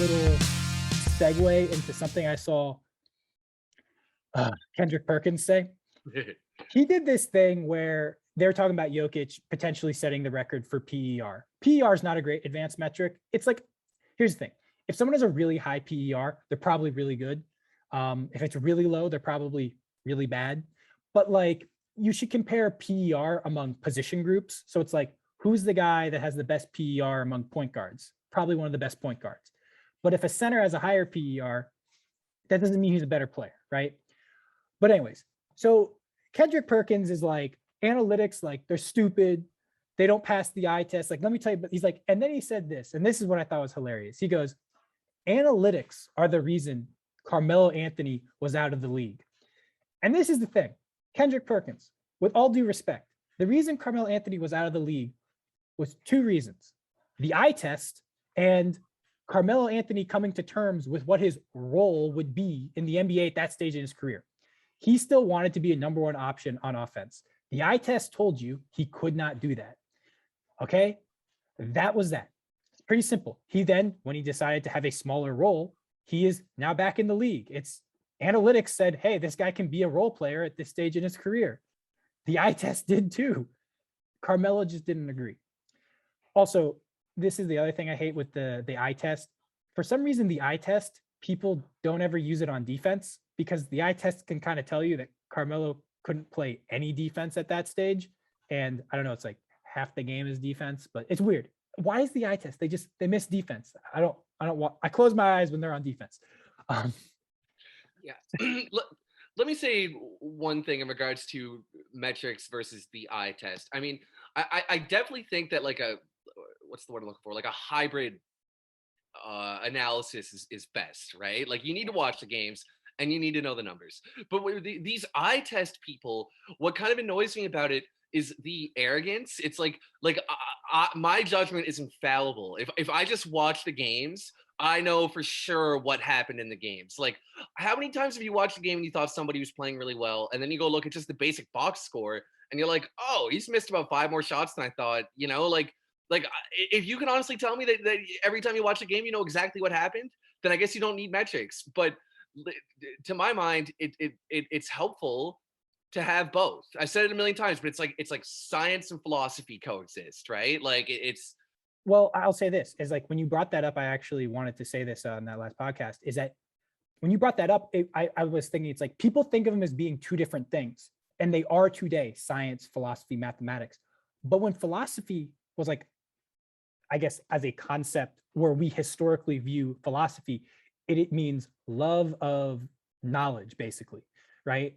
little segue into something I saw Kendrick Perkins say. He did this thing where they were talking about Jokic potentially setting the record for PER. PER is not a great advanced metric. It's like, here's the thing. If someone has a really high PER, they're probably really good. If it's really low, they're probably really bad. But like, you should compare PER among position groups. So it's like, who's the guy that has the best PER among point guards? Probably one of the best point guards. But if a center has a higher PER, that doesn't mean he's a better player, right? But anyways, so Kendrick Perkins is like, analytics, like they're stupid. They don't pass the eye test. Like, let me tell you, but he's like, and then he said this, and this is what I thought was hilarious. He goes, analytics are the reason Carmelo Anthony was out of the league. And this is the thing, Kendrick Perkins, with all due respect, the reason Carmelo Anthony was out of the league was two reasons: the eye test and Carmelo Anthony coming to terms with what his role would be in the NBA at that stage in his career. He still wanted to be a number one option on offense. The eye test told you he could not do that. Okay, that was that. It's pretty simple. He then, when he decided to have a smaller role, he is now back in the league. It's analytics said, hey, this guy can be a role player at this stage in his career. The eye test did too. Carmelo just didn't agree. Also, this is the other thing I hate with the eye test. For some reason, the eye test, people don't ever use it on defense because the eye test can kind of tell you that Carmelo couldn't play any defense at that stage. And I don't know, it's like half the game is defense, but it's weird. Why is the eye test? They miss defense. I close my eyes when they're on defense. Yeah. Let me say one thing in regards to metrics versus the eye test. I mean, I definitely think that like what's the word I'm looking for? Like a hybrid analysis is best, right? Like you need to watch the games and you need to know the numbers. But with these eye test people, what kind of annoys me about it is the arrogance. It's like my judgment is infallible. If I just watch the games, I know for sure what happened in the games. Like, how many times have you watched a game and you thought somebody was playing really well, and then you go look at just the basic box score, and you're like, oh, he's missed about 5 more shots than I thought. You know, like if you can honestly tell me that every time you watch a game, you know exactly what happened, then I guess you don't need metrics. But to my mind, it's helpful to have both. I said it a million times, but it's like science and philosophy coexist, right? Like it's. Well, I'll say this is like when you brought that up, I actually wanted to say this on that last podcast, is that when you brought that up, I was thinking it's like people think of them as being two different things, and they are today: science, philosophy, mathematics. But when philosophy was like, I guess, as a concept where we historically view philosophy, it means love of knowledge, basically, right?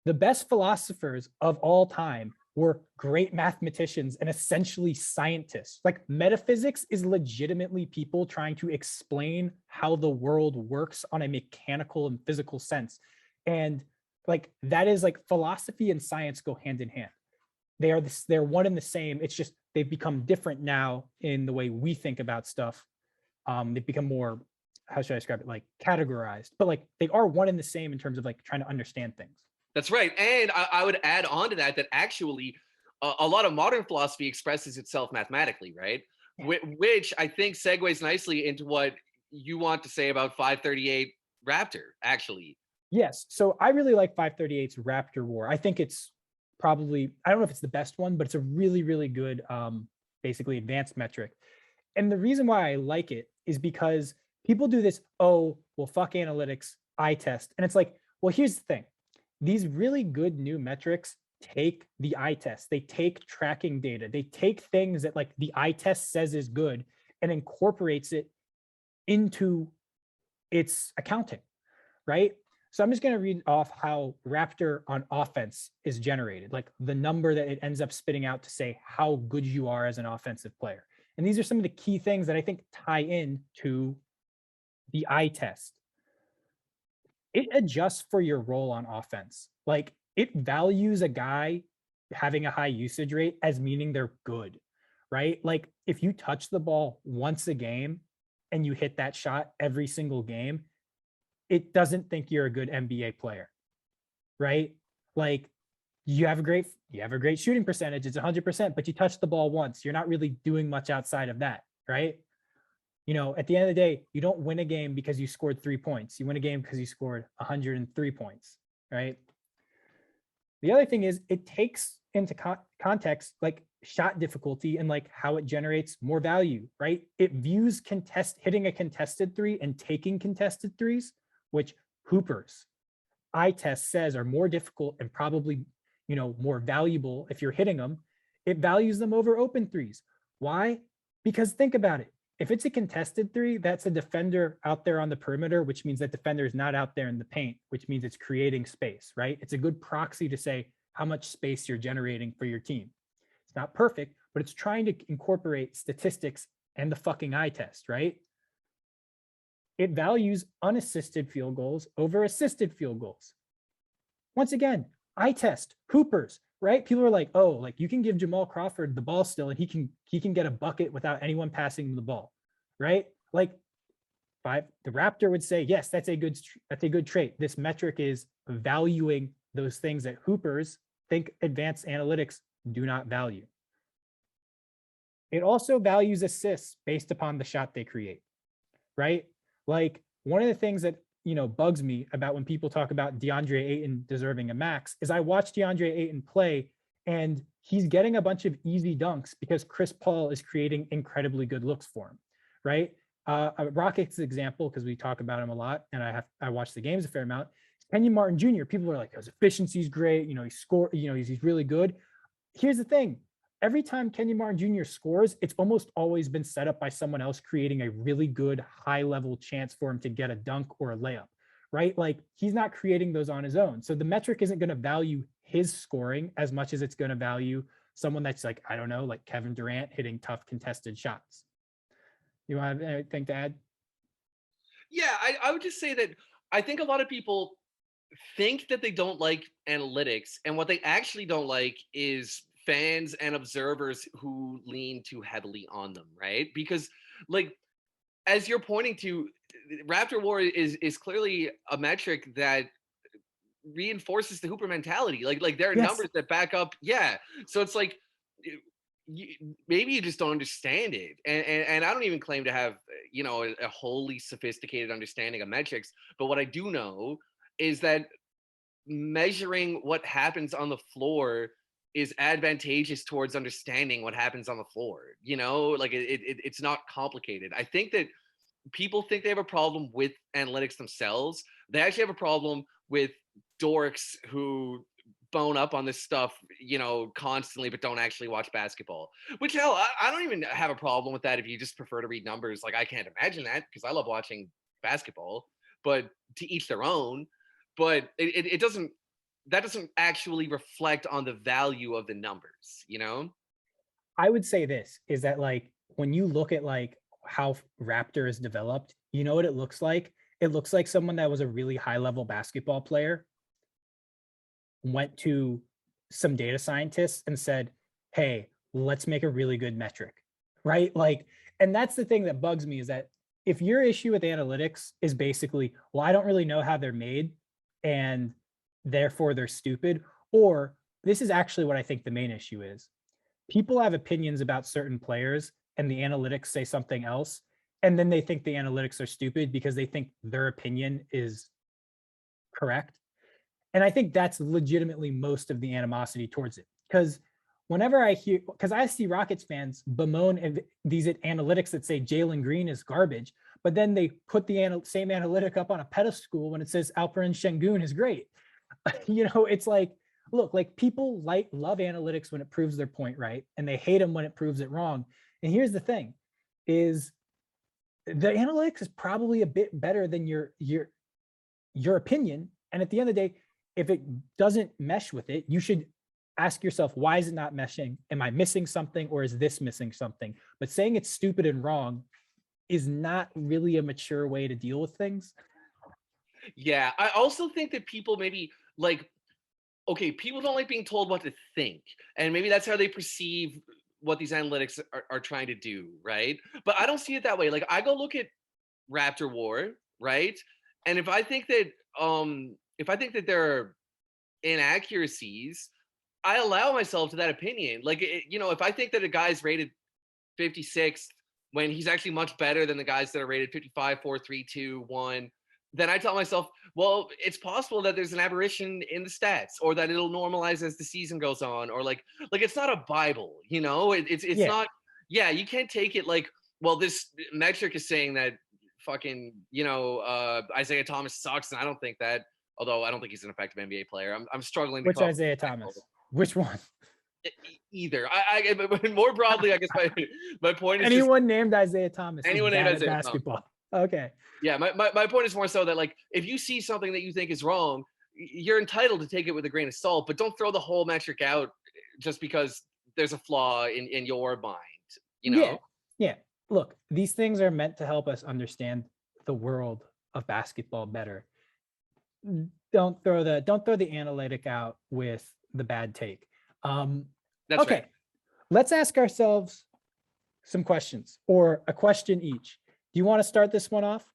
The best philosophers of all time were great mathematicians and essentially scientists. Like metaphysics is legitimately people trying to explain how the world works on a mechanical and physical sense. And like that is like philosophy and science go hand in hand. They're one and the same. It's just they've become different now in the way we think about stuff. They've become more, how should I describe it? Like categorized, but like they are one and the same in terms of like trying to understand things. That's right. And I would add on to that actually a lot of modern philosophy expresses itself mathematically, right? Which I think segues nicely into what you want to say about 538 Raptor, actually. Yes. So I really like 538's Raptor War. I think it's probably, I don't know if it's the best one, but it's a really, really good, basically advanced metric. And the reason why I like it is because people do this, oh, well, fuck analytics, eye test. And it's like, well, here's the thing. These really good new metrics take the eye test. They take tracking data. They take things that like the eye test says is good and incorporates it into its accounting, right? So I'm just going to read off how Raptor on offense is generated, like the number that it ends up spitting out to say how good you are as an offensive player. And these are some of the key things that I think tie in to the eye test. It adjusts for your role on offense. Like it values a guy having a high usage rate as meaning they're good, right? Like if you touch the ball once a game and you hit that shot every single game, it doesn't think you're a good NBA player, right? Like you have a great shooting percentage, it's 100%, but you touch the ball once. You're not really doing much outside of that, right? At the end of the day, you don't win a game because you scored 3 points. You win a game because you scored 103 points, right? The other thing is it takes into context like shot difficulty and like how it generates more value, right? It views hitting a contested three and taking contested threes, which hoopers eye test says are more difficult and probably, more valuable if you're hitting them. It values them over open threes. Why? Because think about it. If it's a contested three, that's a defender out there on the perimeter, which means that defender is not out there in the paint, which means it's creating space, right? It's a good proxy to say how much space you're generating for your team. It's not perfect, but it's trying to incorporate statistics and the fucking eye test, right? It values unassisted field goals over assisted field goals. Once again, eye test, hoopers, right? People are like, oh, like you can give Jamal Crawford the ball still and he can get a bucket without anyone passing him the ball, right? Like the Raptor would say, yes, that's a good trait. This metric is valuing those things that hoopers think advanced analytics do not value. It also values assists based upon the shot they create, right? Like one of the things that bugs me about when people talk about DeAndre Ayton deserving a max is I watched DeAndre Ayton play and he's getting a bunch of easy dunks because Chris Paul is creating incredibly good looks for him, right? Rockets example, because we talk about him a lot and I watch the games a fair amount. Kenyon Martin Jr., people are like, his efficiency is great, he scored, he's really good. Here's the thing. Every time Kenyon Martin Jr. scores, it's almost always been set up by someone else creating a really good high-level chance for him to get a dunk or a layup, right? Like he's not creating those on his own. So the metric isn't going to value his scoring as much as it's going to value someone that's like, I don't know, like Kevin Durant hitting tough contested shots. You want anything to add? Yeah, I would just say that I think a lot of people think that they don't like analytics, and what they actually don't like is fans and observers who lean too heavily on them, right? Because like as you're pointing to, Raptor War is clearly a metric that reinforces the hooper mentality. Like there are numbers that back up. Yeah. So it's like maybe you just don't understand it. And I don't even claim to have, a wholly sophisticated understanding of metrics. But what I do know is that measuring what happens on the floor is advantageous towards understanding what happens on the floor. Like it's not complicated. I think that people think they have a problem with analytics themselves. They actually have a problem with dorks who bone up on this stuff, constantly, but don't actually watch basketball. Which hell, I don't even have a problem with that if you just prefer to read numbers. Like I can't imagine that because I love watching basketball, but to each their own. But it doesn't, that doesn't actually reflect on the value of the numbers, I would say this is that like when you look at like how Raptor is developed, you know what it looks like? It looks like someone that was a really high level basketball player went to some data scientists and said, hey, let's make a really good metric, right? Like, and that's the thing that bugs me is that if your issue with analytics is basically, well, I don't really know how they're made and therefore they're stupid, or this is actually what I think the main issue is. People have opinions about certain players and the analytics say something else, and then they think the analytics are stupid because they think their opinion is correct. And I think that's legitimately most of the animosity towards it. Because whenever I see Rockets fans bemoan these analytics that say Jalen Green is garbage, but then they put the same analytic up on a pedestal when it says Alperen Şengün is great. It's like, look, like people love analytics when it proves their point right, and they hate them when it proves it wrong. And here's the thing: is the analytics is probably a bit better than your opinion. And at the end of the day, if it doesn't mesh with it, you should ask yourself, why is it not meshing? Am I missing something, or is this missing something? But saying it's stupid and wrong is not really a mature way to deal with things. Yeah, I also think that people maybe like, okay, people don't like being told what to think, and maybe that's how they perceive what these analytics are trying to do, right? But I don't see it that way. Like I go look at Raptor War, right? And if I think that there are inaccuracies, I allow myself to that opinion. Like if I think that a guy's rated 56th when he's actually much better than the guys that are rated 55, 4, 3, 2, 1, then I tell myself, well, it's possible that there's an aberration in the stats, or that it'll normalize as the season goes on, or like it's not a Bible, you know? It's Yeah. not. Yeah, you can't take it like, well, this metric is saying that fucking, Isaiah Thomas sucks, and I don't think that. Although I don't think he's an effective NBA player. I'm struggling to. Which Isaiah Thomas? Which one? Either. But more broadly, I guess my point is anyone named Isaiah Thomas. Anyone named Isaiah basketball. Thomas. Okay. Yeah, my point is more so that, like, if you see something that you think is wrong, you're entitled to take it with a grain of salt, but don't throw the whole metric out just because there's a flaw in your mind, you know? Yeah. Look, these things are meant to help us understand the world of basketball better. Don't throw the analytic out with the bad take. That's okay. Right. Let's ask ourselves some questions, or a question each. Do you want to start this one off?